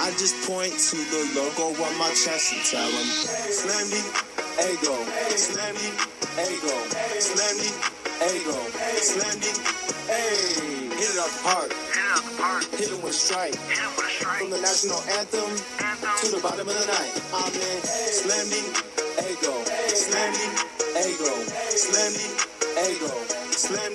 I just point to the logo on my chest and tell them, Slam Ego, Slam Ego, Slam Ego, Slam hey. Hit it up hard, hit him with a strike. From the national anthem to the bottom of the night. Amen. Slam Ego, Slam Ego, Slam Ego, Slam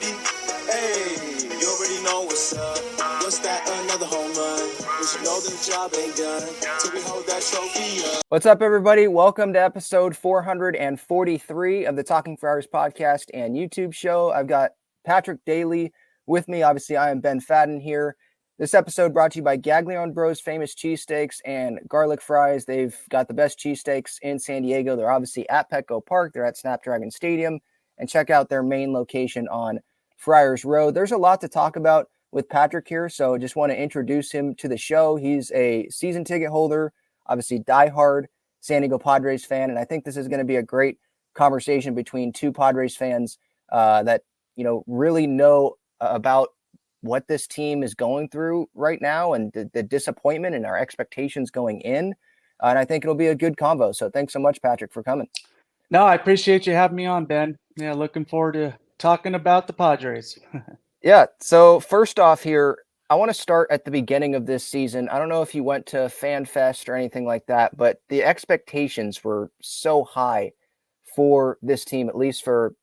hey. You already know what's up. What's that? Another home run. We should know the job ain't done till we hold that trophy up. What's up, everybody? Welcome to episode 443 of the Talking Friars podcast and YouTube show. I've got Patrick Dailey with me. Obviously, I am Ben Fadden here. This episode brought to you by Gaglione Bros Famous Cheesesteaks and Garlic Fries. They've got the best cheesesteaks in San Diego. They're obviously at Petco Park. They're at Snapdragon Stadium. And check out their main location on Friars Road. There's a lot to talk about with Patrick here, so just want to introduce him to the show. He's a season ticket holder, obviously diehard San Diego Padres fan, and I think this is going to be a great conversation between two Padres fans that really know about what this team is going through right now and the disappointment and our expectations going in. And I think it'll be a good convo. So thanks so much, Patrick, for coming. No, I appreciate you having me on, Ben. Yeah, looking forward to talking about the Padres. Yeah. So first off here, I want to start at the beginning of this season. I don't know if you went to Fan Fest or anything like that, but the expectations were so high for this team, at least for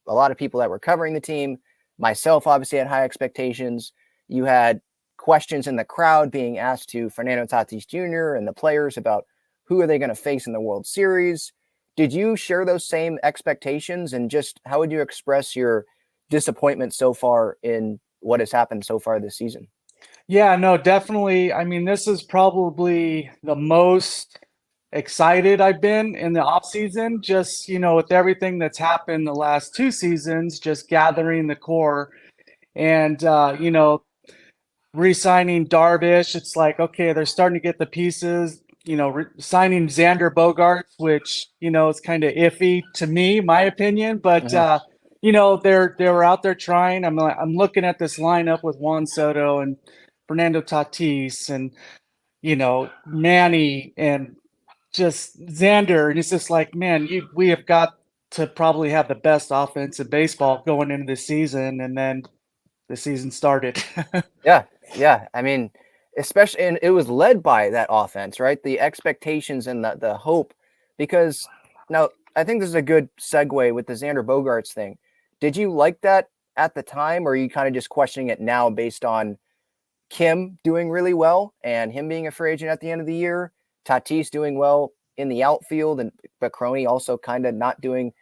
a lot of people that were covering the team. Myself obviously had high expectations. You had questions in the crowd being asked to Fernando Tatis Jr. and the players about who are they going to face in the World Series. Did you share those same expectations, and just how would you express your disappointment so far in what has happened so far this season? Yeah, no, definitely. I mean, this is probably the most excited I've been in the offseason, just, with everything that's happened the last two seasons, just gathering the core and, re-signing Darvish. It's like, okay, they're starting to get the pieces, signing Xander Bogaerts, which, is kind of iffy to me, my opinion, but, they were out there trying. I'm looking at this lineup with Juan Soto and Fernando Tatis and, Manny and just Xander. And it's just like, man, we have got to probably have the best offense in baseball going into the season. And then the season started. Yeah. I mean, especially, and it was led by that offense, right? The expectations and the hope, because now I think this is a good segue with the Xander Bogaerts thing. Did you like that at the time, or are you kind of just questioning it now based on Kim doing really well and him being a free agent at the end of the year, Tatis doing well in the outfield, and Crony also kind of not doing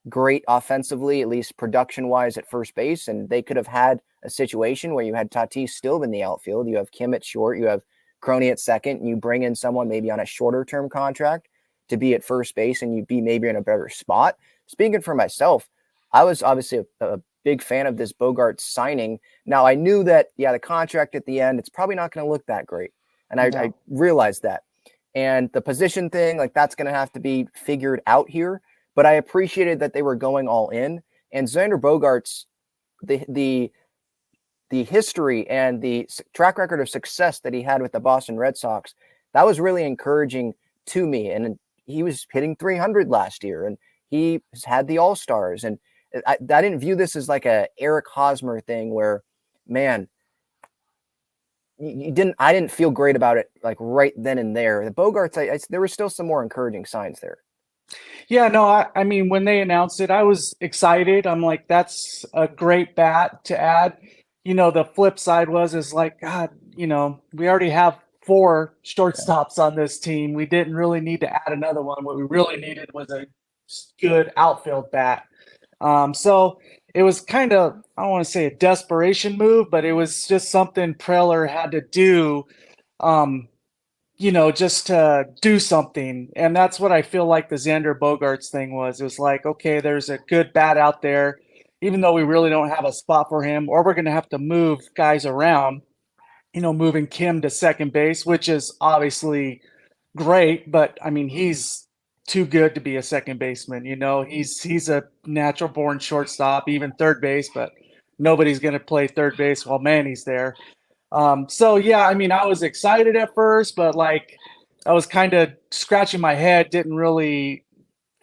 great offensively, at least production-wise at first base, and they could have had a situation where you had Tatis still in the outfield, you have Kim at short, you have Crony at second, and you bring in someone maybe on a shorter-term contract to be at first base, and you'd be maybe in a better spot. Speaking for myself, I was obviously a big fan of this Bogarts signing. Now, I knew that, the contract at the end, it's probably not going to look that great. And I realized that. And the position thing, like, that's going to have to be figured out here. But I appreciated that they were going all in. And Xander Bogaerts, the history and the track record of success that he had with the Boston Red Sox, that was really encouraging to me. And he was hitting 300 last year, and he has had the All-Stars. And I didn't view this as like a Eric Hosmer thing where, man, I didn't feel great about it like right then and there. The Bogarts, there were still some more encouraging signs there. Yeah, no, I mean, when they announced it, I was excited. I'm like, that's a great bat to add. The flip side is like, God, we already have 4 shortstops on this team. We didn't really need to add another one. What we really needed was a good outfield bat. So it was kind of, I don't want to say a desperation move, but it was just something Preller had to do, just to do something. And that's what I feel like the Xander Bogaerts thing was. It was like, okay, there's a good bat out there, even though we really don't have a spot for him, or we're going to have to move guys around, moving Kim to second base, which is obviously great, but I mean, he's too good to be a second baseman. He's a natural born shortstop, even third base, but nobody's going to play third base while Manny's there. So yeah, I mean, I was excited at first, but like I was kind of scratching my head, didn't really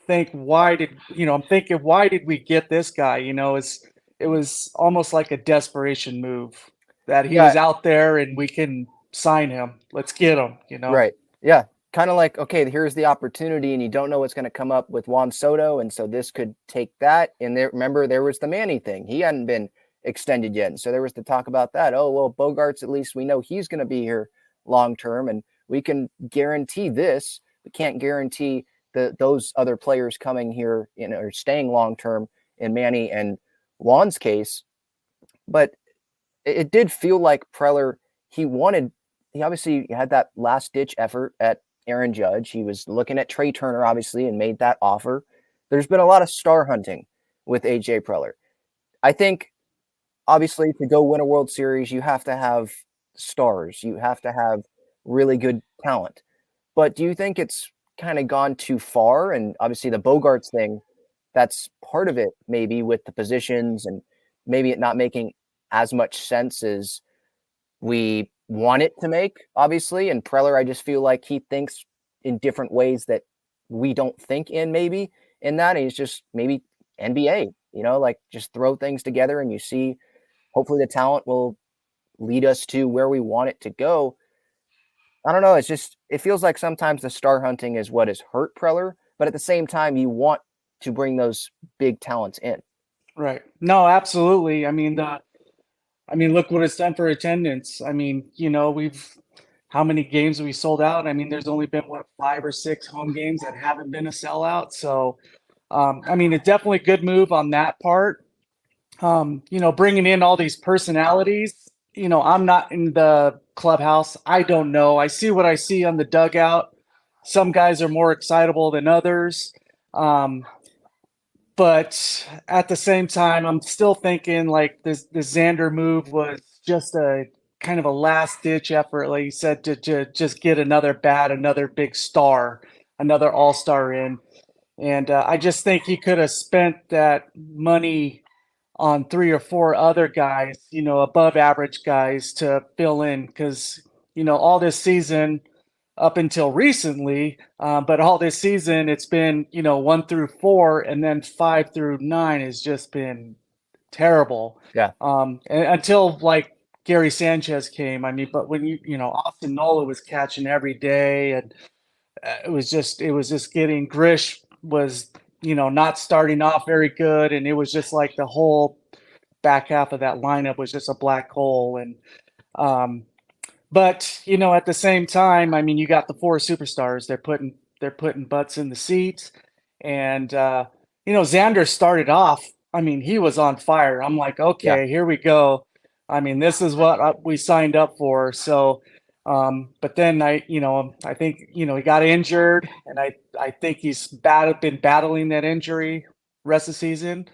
think I'm thinking why did we get this guy? It was almost like a desperation move that he Yeah, was out there and we can sign him. Let's get him. right. Yeah. Kind of like, okay, here's the opportunity, and you don't know what's going to come up with Juan Soto. And so this could take that. And remember, there was the Manny thing. He hadn't been extended yet. And so there was the talk about that. Oh, well, Bogarts, at least we know he's going to be here long term, and we can guarantee this. We can't guarantee those other players coming here, or staying long term in Manny and Juan's case. But it did feel like Preller, he obviously had that last ditch effort at Aaron Judge. He was looking at Trey Turner, obviously, and made that offer. There's been a lot of star hunting with AJ Preller. I think, obviously, to go win a World Series, you have to have stars. You have to have really good talent. But do you think it's kind of gone too far? And obviously, the Bogarts thing, that's part of it, maybe with the positions and maybe it not making as much sense as we want it to make, obviously. And Preller, I just feel like he thinks in different ways that we don't think in, maybe in that. And he's just maybe NBA, like just throw things together and you see, hopefully the talent will lead us to where we want it to go. I don't know. It feels like sometimes the star hunting is what has hurt Preller, but at the same time, you want to bring those big talents in. Right. No, absolutely. Look what it's done for attendance. How many games have we sold out? I mean, there's only been 5 or 6 home games that haven't been a sellout. So, it's definitely a good move on that part. Bringing in all these personalities. I'm not in the clubhouse. I don't know. I see what I see on the dugout. Some guys are more excitable than others. But at the same time, I'm still thinking like the Xander move was just a kind of a last ditch effort, like you said, to just get another bat, another big star, another all-star in. And I just think he could have spent that money on 3 or 4 other guys, above average guys to fill in because, all this season up until recently, but all this season it's been, 1 through 4 and then 5 through 9 has just been terrible. Yeah. And until like Gary Sanchez came, but when Austin Nola was catching every day and it was just getting Grish was, not starting off very good. And it was just like the whole back half of that lineup was just a black hole. And, but at the same time, you got the 4 superstars. They're putting butts in the seats, and Xander started off. He was on fire. I'm like, okay, Here we go. This is what we signed up for. So, but then I think he got injured, and I think he's been battling that injury rest of the season.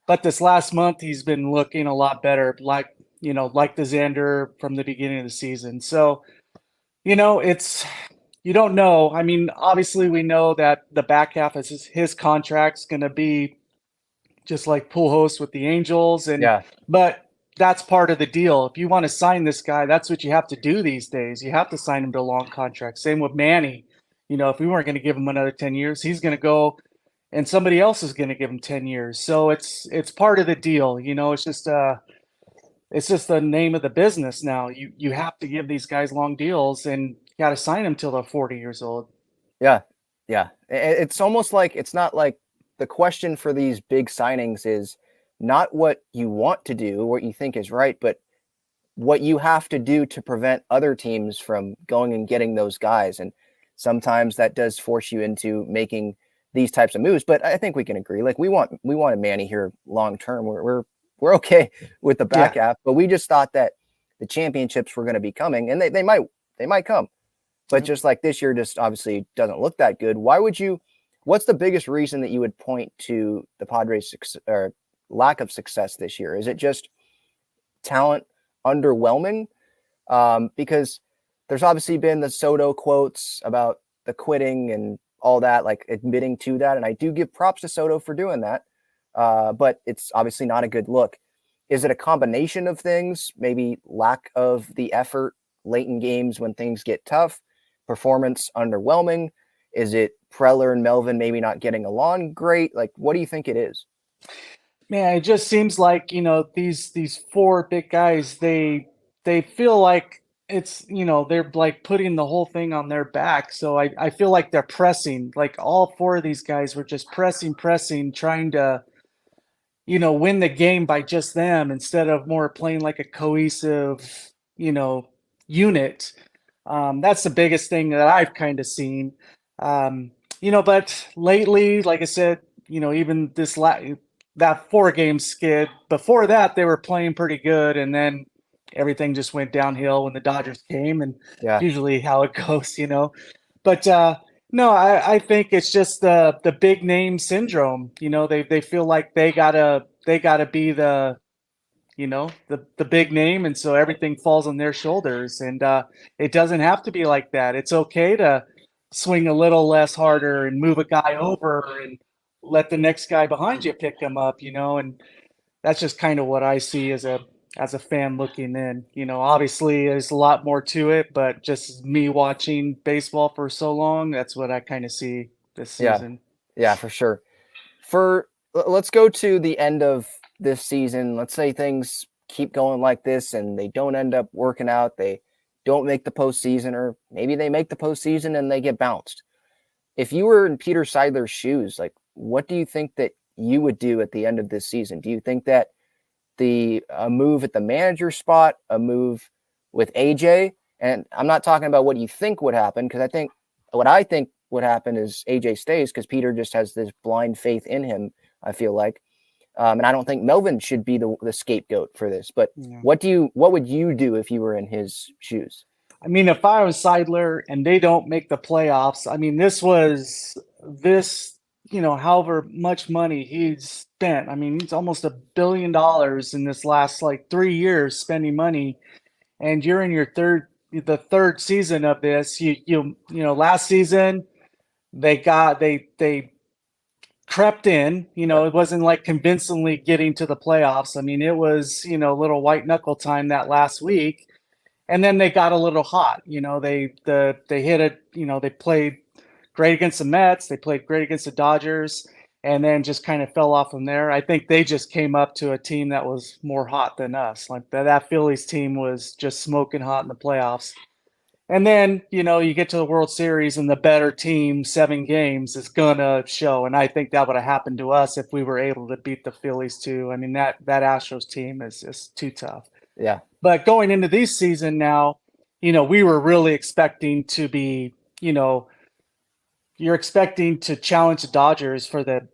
But this last month, he's been looking a lot better, like the Xander from the beginning of the season. So, it's you don't know. Obviously, we know that the back half of his contract's going to be just like Pujols with the Angels, but that's part of the deal. If you want to sign this guy, that's what you have to do these days. You have to sign him to a long contract. Same with Manny. If we weren't going to give him another 10 years, he's going to go and somebody else is going to give him 10 years. So it's part of the deal. It's just the name of the business now. You have to give these guys long deals and you got to sign them till they're 40 years old. Yeah. Yeah. It's almost like it's not like the question for these big signings is not what you want to do, what you think is right, but what you have to do to prevent other teams from going and getting those guys. And sometimes that does force you into making these types of moves. But I think we can agree. Like we want a Manny here long term. We're okay with the back half, but we just thought that the championships were going to be coming, and they might come. But just like this year, just obviously doesn't look that good. What's the biggest reason that you would point to the Padres' lack of success this year? Is it just talent underwhelming? Because there's obviously been the Soto quotes about the quitting and all that, like admitting to that. And I do give props to Soto for doing that. But it's obviously not a good look. is it a combination of things? Maybe lack of the effort late in games when things get tough, performance underwhelming? Is it Preller and Melvin maybe not getting along great? Like, what do you think it is? Man, it just seems like, these four big guys, they feel like it's, they're like putting the whole thing on their back. So I feel like they're pressing, like all four of these guys were just pressing, trying to, win the game by just them instead of more playing like a cohesive, unit. That's the biggest thing that I've kind of seen. Um, but lately, like I said, even that 4 game skid before that, they were playing pretty good, and then everything just went downhill when the Dodgers came, and Yeah. usually how it goes. But no, I think it's just the big name syndrome. They feel like they gotta be the big name, and so everything falls on their shoulders. And it doesn't have to be like that. It's okay to swing a little less harder and move a guy over and let the next guy behind you pick him up. And that's just kind of what I see as a fan looking in. Obviously there's a lot more to it, but just me watching baseball for so long, that's what I kind of see this season. Yeah, for sure. Let's go to the end of this season. Let's say things keep going like this and they don't end up working out. They don't make the postseason, or maybe they make the postseason and they get bounced. If you were in Peter Seidler's shoes, like, what do you think that you would do at the end of this season? Do you think that a move at the manager spot, a move with AJ, and I'm not talking about what you think would happen, because what I think would happen is AJ stays, because Peter just has this blind faith in him, I feel like. And I don't think Melvin should be the scapegoat for this. But Yeah. what would you do if you were in his shoes? I mean, if I was Seidler and they don't make the playoffs, I mean, however much money he's spent. I mean, he's almost $1 billion in this last like 3 years spending money, and you're in the third season of this. Last season they crept in. It wasn't like convincingly getting to the playoffs. I mean, it was a little white knuckle time that last week. And then they got a little hot. They hit it. They played great against the Mets. They played great against the Dodgers, and then just kind of fell off from there. I think they just came up to a team that was more hot than us. Like that Phillies team was just smoking hot in the playoffs. And then you get to the World Series, and the better team, 7 games, is gonna show. And I think that would have happened to us if we were able to beat the Phillies too. I mean, that Astros team is just too tough. Yeah. But going into this season now, we were really expecting to be, you're expecting to challenge the Dodgers for the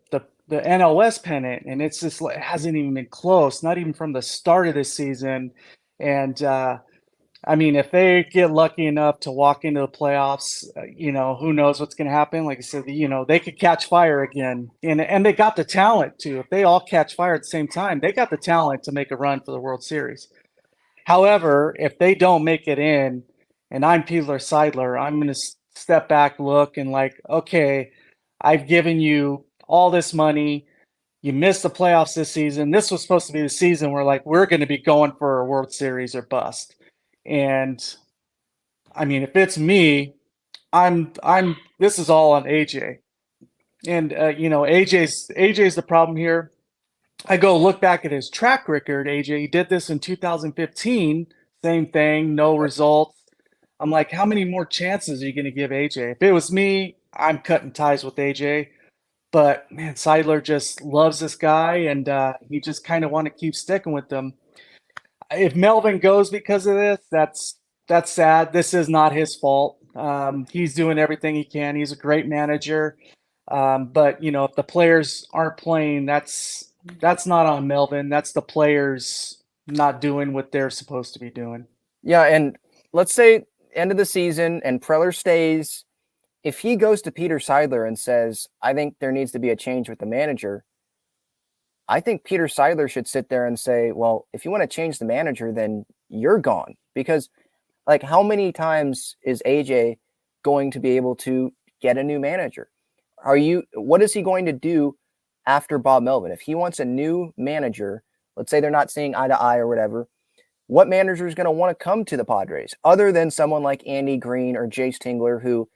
NL West pennant, and it's just it hasn't even been close, not even from the start of this season. And I mean, if they get lucky enough to walk into the playoffs, who knows what's going to happen? Like I said, they could catch fire again, and they got the talent to. If they all catch fire at the same time, they got the talent to make a run for the World Series. However, if they don't make it in, and I'm Peter Seidler, I'm going to step back, look, and like, okay, I've given you all this money. You missed the playoffs this season. This was supposed to be the season where like we're going to be going for a World Series or bust. And I mean, if it's me, I'm. This is all on AJ. And AJ's the problem here. I go look back at his track record, AJ. He did this in 2015. Same thing, no results. I'm like, how many more chances are you going to give AJ? If it was me, I'm cutting ties with AJ. But man, Seidler just loves this guy, and he just kind of want to keep sticking with them. If Melvin goes because of this, that's sad. This is not his fault. He's doing everything he can. He's a great manager. But if the players aren't playing, that's not on Melvin. That's the players not doing what they're supposed to be doing. Yeah, and let's say end of the season and Preller stays. If he goes to Peter Seidler and says, I think there needs to be a change with the manager, I think Peter Seidler should sit there and say, well, if you want to change the manager, then you're gone. Because like, how many times is AJ going to be able to get a new manager? What is he going to do after Bob Melvin? If he wants a new manager, let's say they're not seeing eye to eye or whatever, what manager is going to want to come to the Padres other than someone like Andy Green or Jace Tingler, who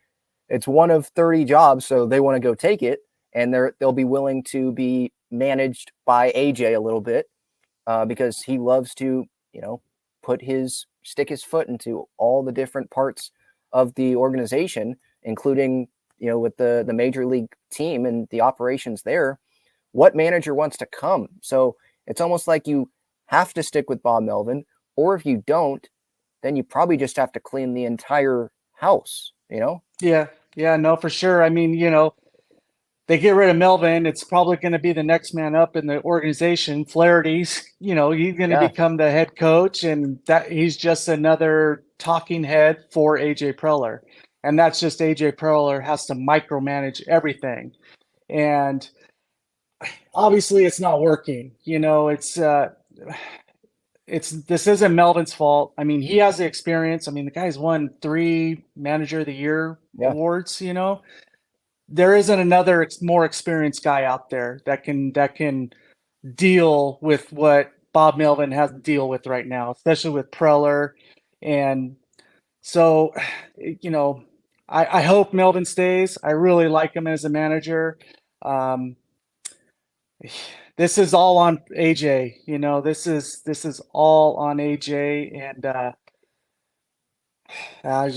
it's one of 30 jobs, so they want to go take it, and they'll be willing to be managed by AJ a little bit because he loves to, stick his foot into all the different parts of the organization, including, with the major league team and the operations there. What manager wants to come? So it's almost like you have to stick with Bob Melvin, or if you don't, then you probably just have to clean the entire house, Yeah, no, for sure. I mean, they get rid of Melvin, it's probably going to be the next man up in the organization. Flaherty's, he's going to become the head coach, and that he's just another talking head for AJ Preller. And that's just AJ Preller has to micromanage everything. And obviously it's not working. This isn't Melvin's fault. I mean, he has the experience. I mean, the guy's won 3 Manager of the Year awards, There isn't another more experienced guy out there that can deal with what Bob Melvin has to deal with right now, especially with Preller. And so, I hope Melvin stays. I really like him as a manager. This is all on AJ. This is all on AJ, and I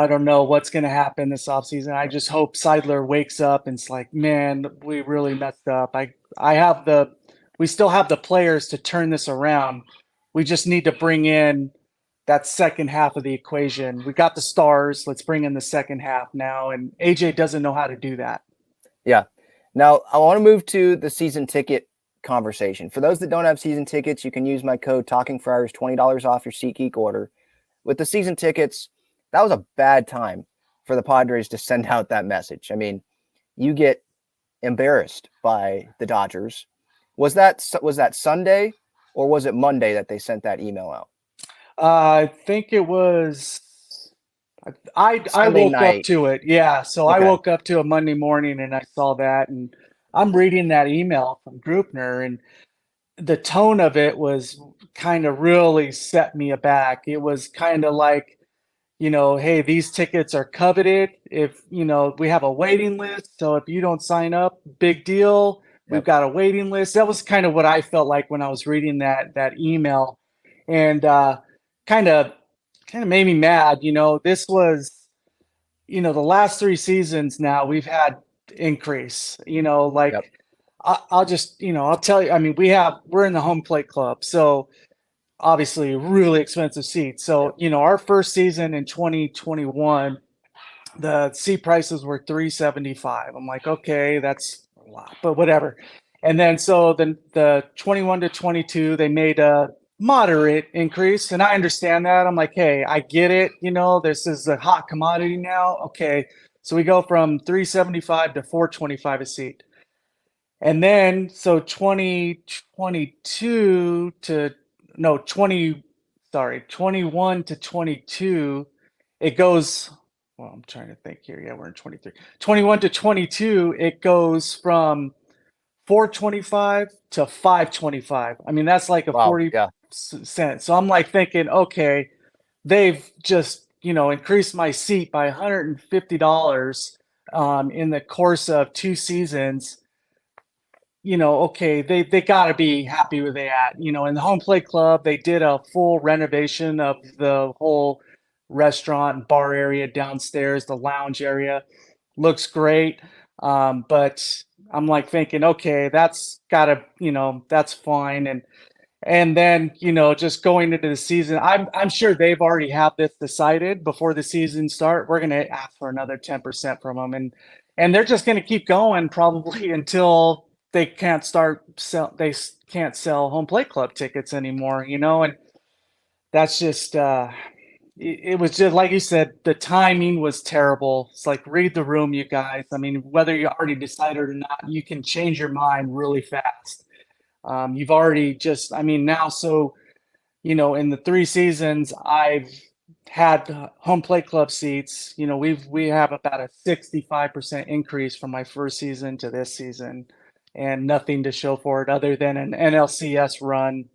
don't know what's going to happen this offseason. I just hope Seidler wakes up and it's like, man, we really messed up. We still have the players to turn this around. We just need to bring in that second half of the equation. We got the stars. Let's bring in the second half now. And AJ doesn't know how to do that. Yeah. Now I want to move to the season ticket conversation. For those that don't have season tickets, you can use my code TalkingFriars, $20 off your SeatGeek order. With the season tickets, that was a bad time for the Padres to send out that message. I mean, you get embarrassed by the Dodgers. Was that Sunday or was it Monday that they sent that email out? I think it was. I woke up to it. Yeah, so okay. I woke up to a Monday morning and I saw that, and I'm reading that email from Grupner, and the tone of it was kind of really set me aback. It was kind of like, hey, these tickets are coveted. If, we have a waiting list. So if you don't sign up, big deal. We've got a waiting list. That was kind of what I felt like when I was reading that email, and kind of made me mad. This was, the last 3 seasons now we've had increase, I'll just, I'll tell you, I mean, we're in the home plate club. So obviously really expensive seats. So, our first season in 2021, the seat prices were $375. I'm like, okay, that's a lot, but whatever. And then, so the 21 to 22, they made a moderate increase. And I understand that. I'm like, hey, I get it. This is a hot commodity now. Okay. So we go from $375 to $425 a seat. And then, so 2022 to, no, 21 to 22, it goes, well, I'm trying to think here. Yeah, we're in 23. 21 to 22, it goes from 425 to 525. I mean, that's like a 40 cent. So I'm like thinking, okay, they've just, increased my seat by $150 in the course of 2 seasons. Okay, they got to be happy with that. In the home plate club, they did a full renovation of the whole restaurant and bar area downstairs. The lounge area looks great. But I'm like thinking, okay, that's gotta, that's fine. And then, just going into the season, I'm sure they've already have this decided before the season start. We're going to ask for another 10% from them. And they're just going to keep going probably until they can't sell home plate club tickets anymore, and that's just, it was just like you said, the timing was terrible. It's like, read the room, you guys. I mean, whether you already decided or not, you can change your mind really fast. You've already just, I mean, now, so, in the 3 seasons I've had home plate club seats, we have about a 65% increase from my first season to this season, and nothing to show for it other than an NLCS run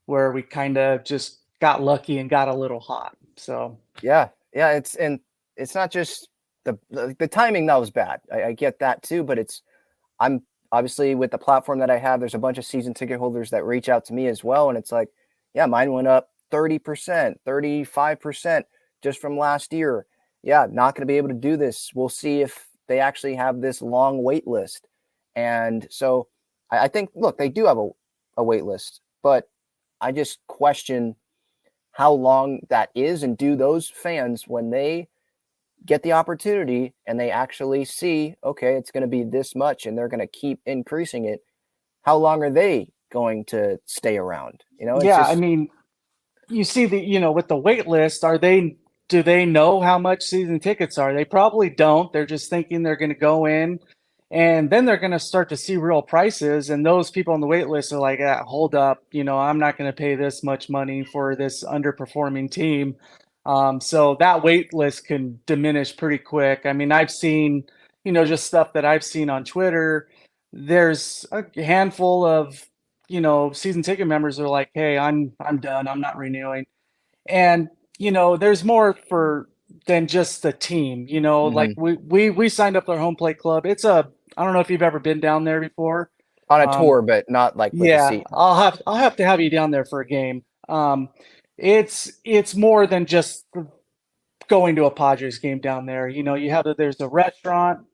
where we kind of just got lucky and got a little hot. So Yeah, it's not just the timing that was bad. I get that too, but I'm obviously with the platform that I have, there's a bunch of season ticket holders that reach out to me as well. And it's like, yeah, mine went up 30%, 35% just from last year. Yeah, not going to be able to do this. We'll see if they actually have this long wait list. And so I think, look, they do have a wait list, but I just question how long that is. And do those fans, when they get the opportunity and they actually see, okay, it's going to be this much and they're going to keep increasing it, how long are they going to stay around? It's yeah, I just mean, you see with the wait list, do they know how much season tickets are? They probably don't. They're just thinking they're going to go in and then they're going to start to see real prices. And those people on the wait list are like, hold up, I'm not going to pay this much money for this underperforming team. So that wait list can diminish pretty quick. I mean, I've seen, just stuff that I've seen on Twitter. There's a handful of season ticket members are like, hey, I'm done. I'm not renewing. And there's more for than just the team. Like mhm. we signed up for our home plate club. I don't know if you've ever been down there before. On a Um, tour, but not like with a yeah, seat. I'll have to have you down there for a game. It's more than just going to a Padres game down there. There's a restaurant.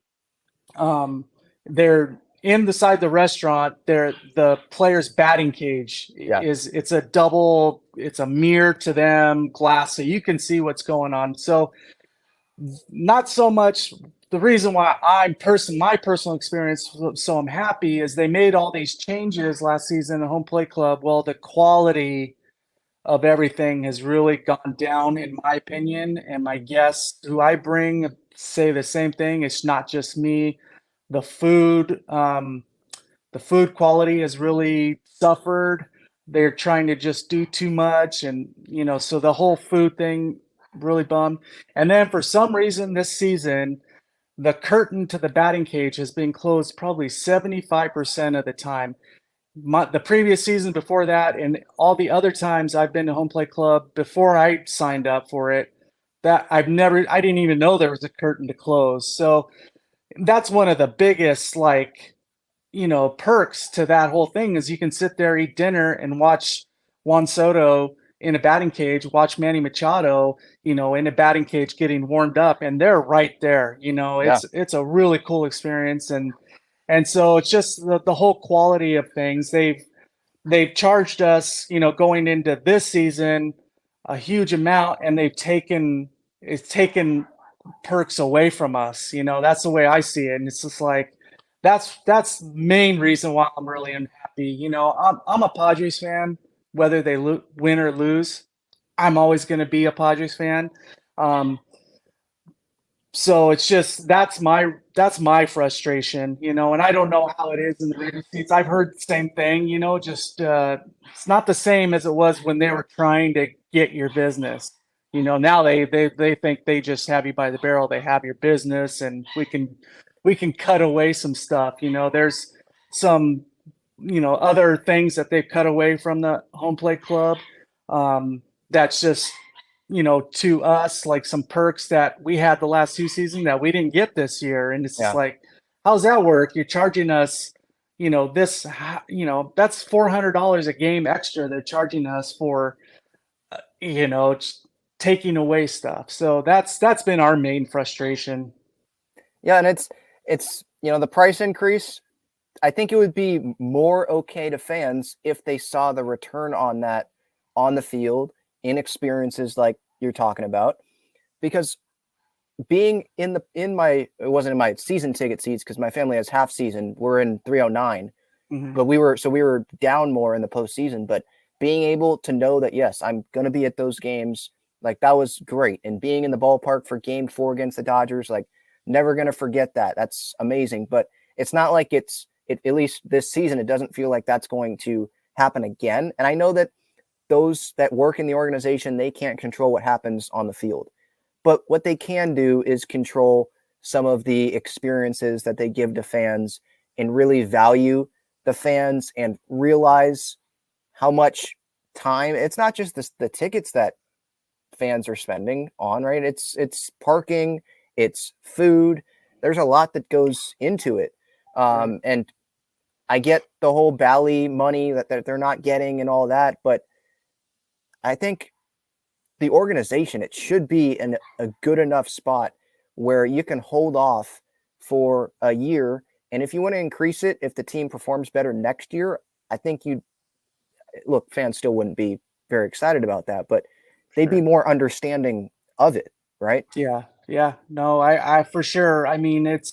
They're in the side of the restaurant. The player's batting cage Yeah, it's a mirror to them, glass, so you can see what's going on. So not so much the reason why my personal experience, so I'm happy, is they made all these changes last season at Home Plate Club. Well, the quality of everything has really gone down, in my opinion. And my guests who I bring say the same thing. It's not just me. The food, the food quality has really suffered. They're trying to just do too much, and so the whole food thing really bummed. And then for some reason this season, the curtain to the batting cage has been closed probably 75% of the time. The previous season before that, and all the other times I've been to Home Plate Club before I signed up for it, that I didn't even know there was a curtain to close. So that's one of the biggest, like, perks to that whole thing is you can sit there, eat dinner, and watch Juan Soto in a batting cage, watch Manny Machado, in a batting cage getting warmed up, and they're right there. yeah, It's a really cool experience, and so it's just the whole quality of things. They've charged us, going into this season, a huge amount, and it's taken perks away from us. That's the way I see it, and it's just like that's the main reason why I'm really unhappy. I'm a Padres fan, whether they win or lose. I'm always going to be a Padres fan. Um, so it's just that's my frustration, and I don't know how it is in the Raider seats. I've heard the same thing, just it's not the same as it was when they were trying to get your business. Now they think they just have you by the barrel. They have your business, and we can cut away some stuff. There's some other things that they've cut away from the home plate club. That's just to us, like some perks that we had the last two seasons that we didn't get this year. And it's just yeah. like, how's that work? You're charging us, that's $400 a game extra. They're charging us for, just taking away stuff. So that's been our main frustration. Yeah, and it's the price increase. I think it would be more okay to fans if they saw the return on that on the field in experiences like you're talking about, because being it wasn't in my season ticket seats because my family has half season. We're in 309, Mhm. but we were down more in the postseason. But being able to know that, yes, I'm going to be at those games, like that was great. And being in the ballpark for game 4 against the Dodgers, like never going to forget that. That's amazing. But it's not like at least this season, it doesn't feel like that's going to happen again. And I know that those that work in the organization, they can't control what happens on the field. But what they can do is control some of the experiences that they give to fans and really value the fans and realize how much time. It's not just the tickets that fans are spending on, right? It's parking, it's food. There's a lot that goes into it. And I get the whole Bally money that they're not getting and all that, but I think the organization, it should be in a good enough spot where you can hold off for a year. And if you want to increase it, if the team performs better next year, I think fans still wouldn't be very excited about that, but they'd be more understanding of it, right? Yeah. Yeah. No, I for sure. I mean, it's,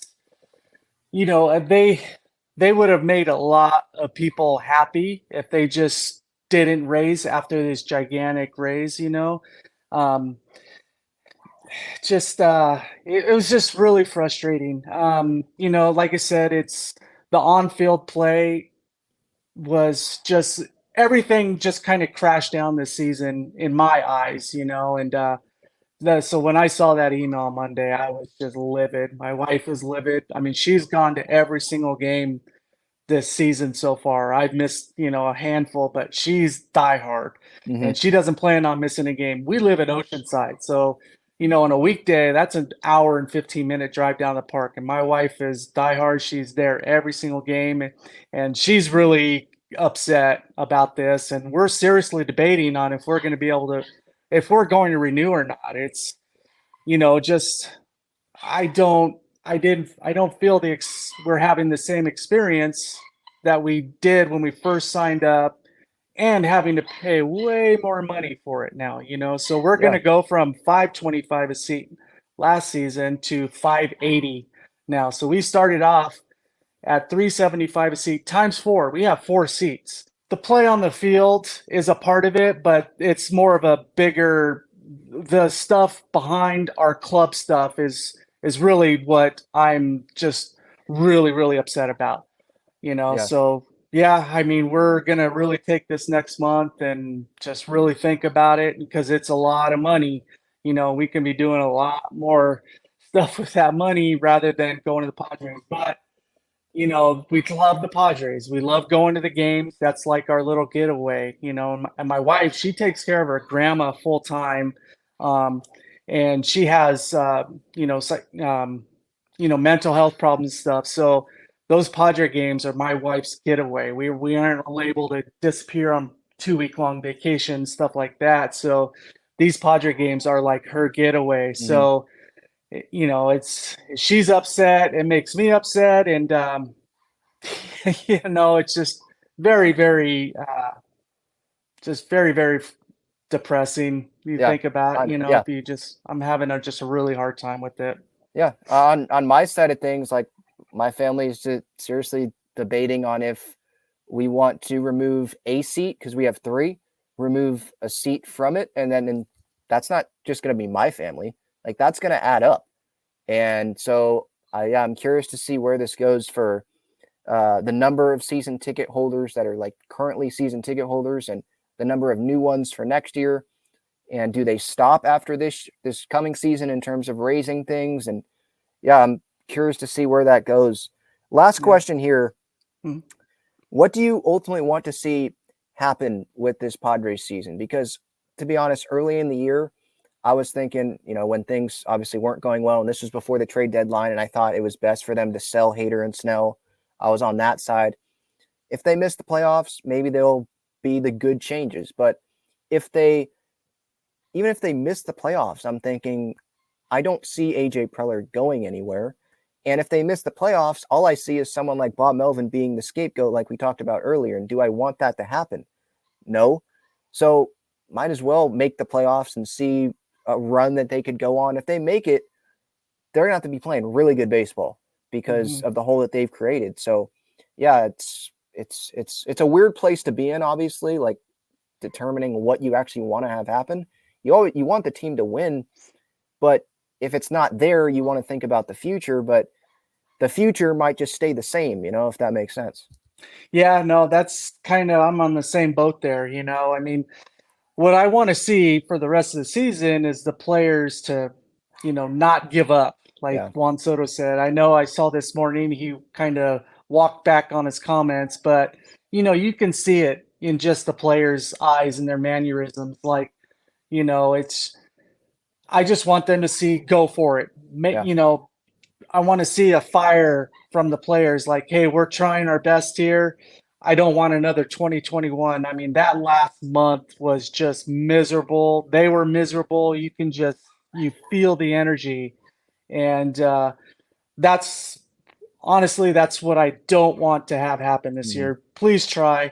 they would have made a lot of people happy if they just didn't raise after this gigantic raise. Um, just it was just really frustrating. Like I said, it's the on-field play was just everything just kind of crashed down this season in my eyes, and so when I saw that email on Monday, I was just livid. My wife is livid. I mean, she's gone to every single game this season so far. I've missed, a handful, but she's diehard and she doesn't plan on missing a game. We live in Oceanside. So, on a weekday, that's an hour and 15-minute drive down the park. And my wife is diehard. She's there every single game. And she's really upset about this. And we're seriously debating on if we're going to be able to, if we're going to renew or not. It's, just, I don't feel we're having the same experience that we did when we first signed up and having to pay way more money for it now, so we're going to go from $525 a seat last season to $580 now. So we started off at $375 a seat times 4. We have 4 seats. The play on the field is a part of it, but it's more of a bigger, the stuff behind our club stuff is really what I'm just really, really upset about, So yeah, I mean, we're going to really take this next month and just really think about it because it's a lot of money. We can be doing a lot more stuff with that money rather than going to the Padres. But, we love the Padres. We love going to the games. That's like our little getaway, and my wife, she takes care of her grandma full time. And she has, mental health problems and stuff. So those Padre games are my wife's getaway. We aren't able to disappear on 2-week-long vacations, stuff like that. So these Padre games are like her getaway. So, she's upset. It makes me upset. And, it's just very, very, very depressing. You think about, if you I'm having just a really hard time with it. Yeah. On my side of things, like my family is just seriously debating on if we want to remove a seat because we have 3, remove a seat from it. And then that's not just going to be my family. Like that's going to add up. And so I'm curious to see where this goes for the number of season ticket holders that are like currently season ticket holders and the number of new ones for next year. And do they stop after this coming season in terms of raising things? And yeah, I'm curious to see where that goes. Last question here. Mm-hmm. What do you ultimately want to see happen with this Padres season? Because to be honest, early in the year, I was thinking, when things obviously weren't going well, and this was before the trade deadline, and I thought it was best for them to sell Hader and Snell. I was on that side. If they miss the playoffs, maybe they'll be the good changes. But even if they miss the playoffs, I'm thinking I don't see AJ Preller going anywhere. And if they miss the playoffs, all I see is someone like Bob Melvin being the scapegoat like we talked about earlier. And do I want that to happen? No. So might as well make the playoffs and see a run that they could go on. If they make it, they're going to have to be playing really good baseball because of the hole that they've created. So yeah, it's a weird place to be in, obviously, like determining what you actually want to have happen. You want the team to win, but if it's not there, you want to think about the future, but the future might just stay the same, if that makes sense. Yeah, no, that's I'm on the same boat there. I mean, what I want to see for the rest of the season is the players to, not give up. Like Juan Soto said, I know I saw this morning, he kind of walked back on his comments, but you can see it in just the players' eyes and their mannerisms. Like, you know, I just want them to go for it. Yeah. You know, I want to see a fire from the players like, hey, we're trying our best here. I don't want another 2021. I mean, that last month was just miserable. They were miserable. You feel the energy. And that's honestly, that's what I don't want to have happen this year. Please try.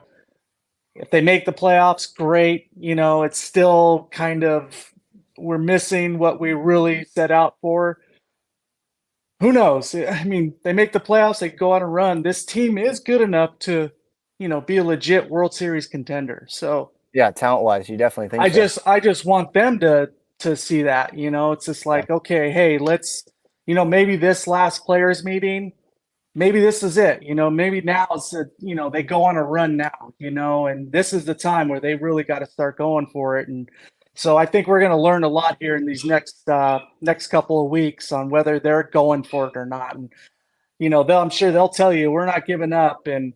If they make the playoffs, great. You know, it's still kind of, we're missing what we really set out for. Who knows? I mean, they make the playoffs, they go on a run. This team is good enough to, you know, be a legit World Series contender. So yeah, talent-wise, you definitely think so. I just want them to see that. You know, it's just like, okay, hey, let's, you know, maybe this last players meeting, maybe this is it. You know, maybe now it's you know, they go on a run now. You know, and this is the time where they really got to start going for it. And so I think we're going to learn a lot here in these next couple of weeks on whether they're going for it or not. And you know, I'm sure they'll tell you we're not giving up, and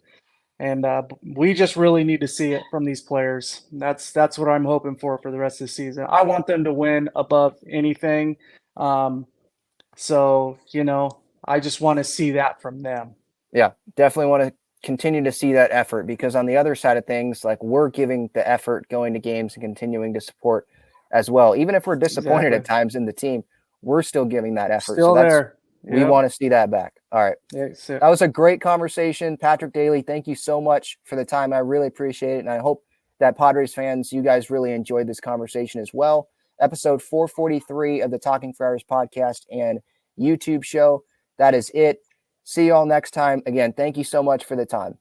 we just really need to see it from these players. That's what I'm hoping for the rest of the season. I want them to win above anything. So you know, I just want to see that from them. Yeah, definitely want to continue to see that effort, because on the other side of things, like, we're giving the effort going to games and continuing to support as well. Even if we're disappointed at times in the team, we're still giving that effort. Still there. We want to see that back. All right. That was a great conversation. Patrick Dailey, thank you so much for the time. I really appreciate it. And I hope that Padres fans, you guys really enjoyed this conversation as well. Episode 443 of the Talking Friars podcast and YouTube show. That is it. See you all next time. Again, thank you so much for the time.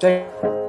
Thank you.